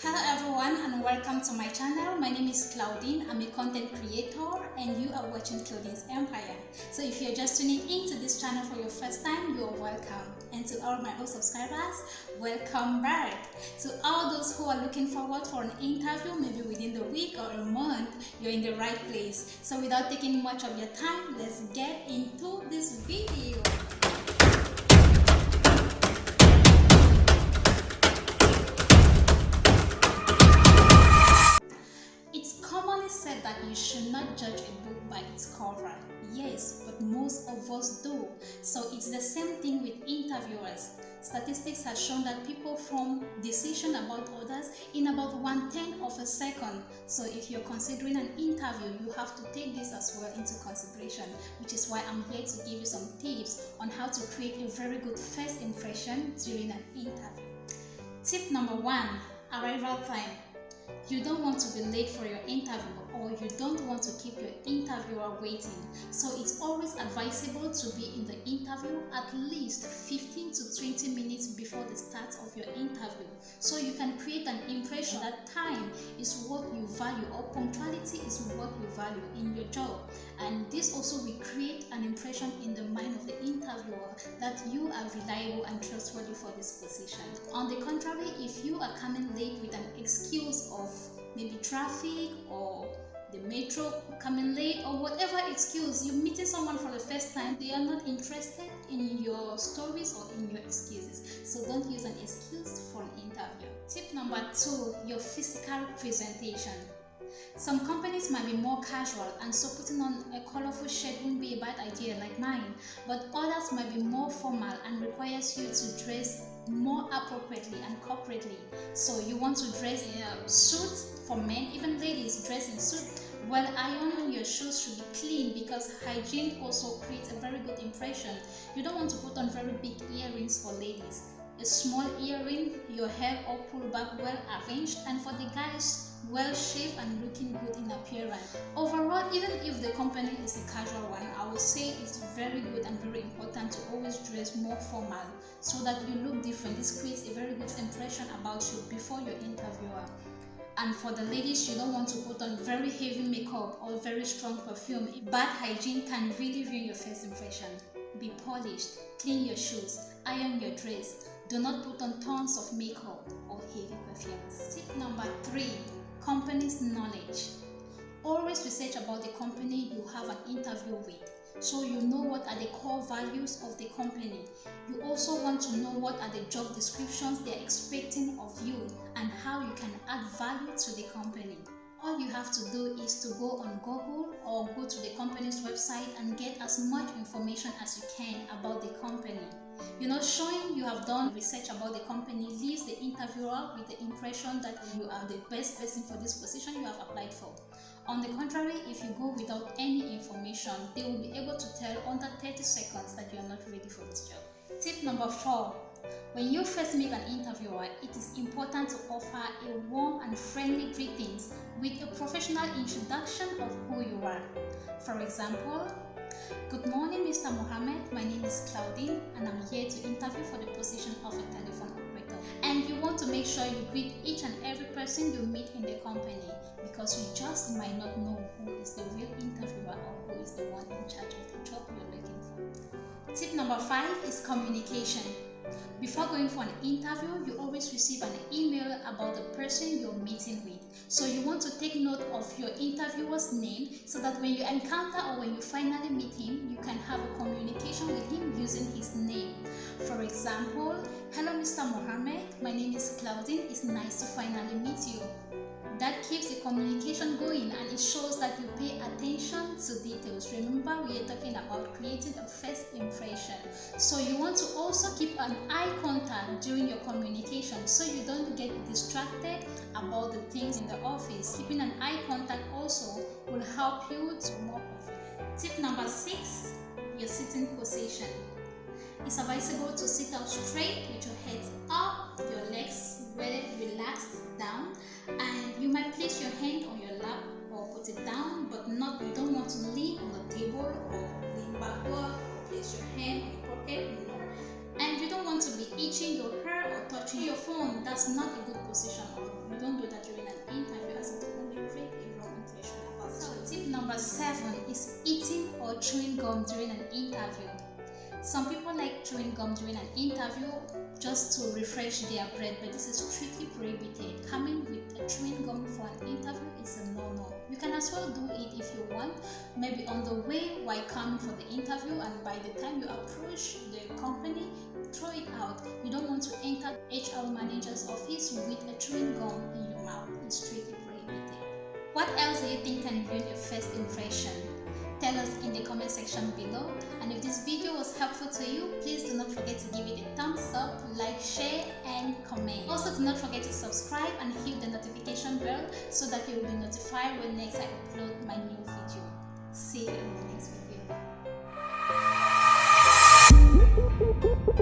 Hello everyone and welcome to my channel. My name is Claudine. I'm a content creator and you are watching Claudine's Empire. So if you're just tuning into this channel for your first time, you're welcome. And to all my old subscribers, welcome back. To all those who are looking forward for an interview, maybe within the week or a month, you're in the right place. So without taking much of your time, let's get into this video. Said that you should not judge a book by its cover. Yes, but most of us do. So it's the same thing with interviewers. Statistics have shown that people form decisions about others in about 1/10 of a second. So if you're considering an interview, you have to take this as well into consideration, which is why I'm here to give you some tips on how to create a very good first impression during an interview. Tip number 1, arrival time. You don't want to be late for your interview, or you don't want to keep your interviewer waiting. So it's always advisable to be in the interview at least 15 to 20 minutes before the start of your interview, so you can create an impression that time is what you value, or punctuality is what you value in your job. And this also will create an impression in the mind of the interviewer that you are reliable and trustworthy for this position. On the contrary, if you are coming late with an excuse of maybe traffic or the metro coming late or whatever excuse, you're meeting someone for the first time, they are not interested in your stories or in your excuses. So don't use an excuse for an interview. Tip number 2, your physical presentation. Some companies might be more casual, and so putting on a colorful shirt wouldn't be a bad idea like mine, but others might be more formal and requires you to dress more appropriately and corporately. So you want to dress in a suit for men, even ladies dress in suit. Well, ironing your shoes should be clean because hygiene also creates a very good impression. You don't want to put on very big earrings for ladies. A small earring, your hair all pulled back, well arranged, and for the guys, well shaved and looking good in appearance. Overall, even if the company is a casual one, I would say it's very good and very important to always dress more formal so that you look different. This creates a very good impression about you before your interviewer. And for the ladies, you don't want to put on very heavy makeup or very strong perfume. Bad hygiene can really ruin your first impression. Be polished, clean your shoes, iron your dress. Do not put on tons of makeup or heavy perfumes. Tip number 3, company's knowledge. Always research about the company you have an interview with, so you know what are the core values of the company. You also want to know what are the job descriptions they're expecting of you and how you can add value to the company. All you have to do is to go on Google or go to the company's website and get as much information as you can about the company. Showing you have done research about the company leaves the interviewer with the impression that you are the best person for this position you have applied for. On the contrary, if you go without any information, they will be able to tell under 30 seconds that you are not ready for this job. Tip number 4. When you first meet an interviewer, it is important to offer a warm and friendly greetings with a professional introduction of who you are. For example, "Good morning, Mr. Mohammed. My name is Claudine and I'm here to interview for the position of a telephone operator." And you want to make sure you greet each and every person you meet in the company, because you just might not know who is the real interviewer or who is the one in charge of the job you're looking for. Tip number 5 is communication. Before going for an interview, you always receive an email about the person you're meeting with. So you want to take note of your interviewer's name so that when you encounter or when you finally meet him, you can have a communication with him using his name. For example, "Hello Mr. Mohammed, my name is Claudine. It's nice to finally meet you." That keeps the communication going and it shows that you pay attention to details. Remember, we are talking about creating a first impression. So you want to also keep an eye contact during your communication so you don't get distracted about the things in the office. Keeping an eye contact also will help you to be more confident. Tip number 6, your sitting position. It's advisable to sit up straight with your head up, your legs well relaxed down, and you might place your hand on your lap or put it down, but you don't want to lean on the table or lean backward or place your hand in your pocket. No. And you don't want to be itching your hair or touching your phone. That's not a good position. You don't do chewing gum during an interview. Some people like chewing gum during an interview just to refresh their breath, but this is strictly prohibited. Coming with a chewing gum for an interview is a no-no. You can as well do it if you want, maybe on the way while coming for the interview, and by the time you approach the company, throw it out. You don't want to enter HR manager's office with a chewing gum in your mouth. It's strictly prohibited. What else do you think can ruin a first impression? Tell us in the comment section below, and if this video was helpful to you, please do not forget to give it a thumbs up, like, share and comment. Also, do not forget to subscribe and hit the notification bell so that you will be notified when next I upload my new video. See you in the next video.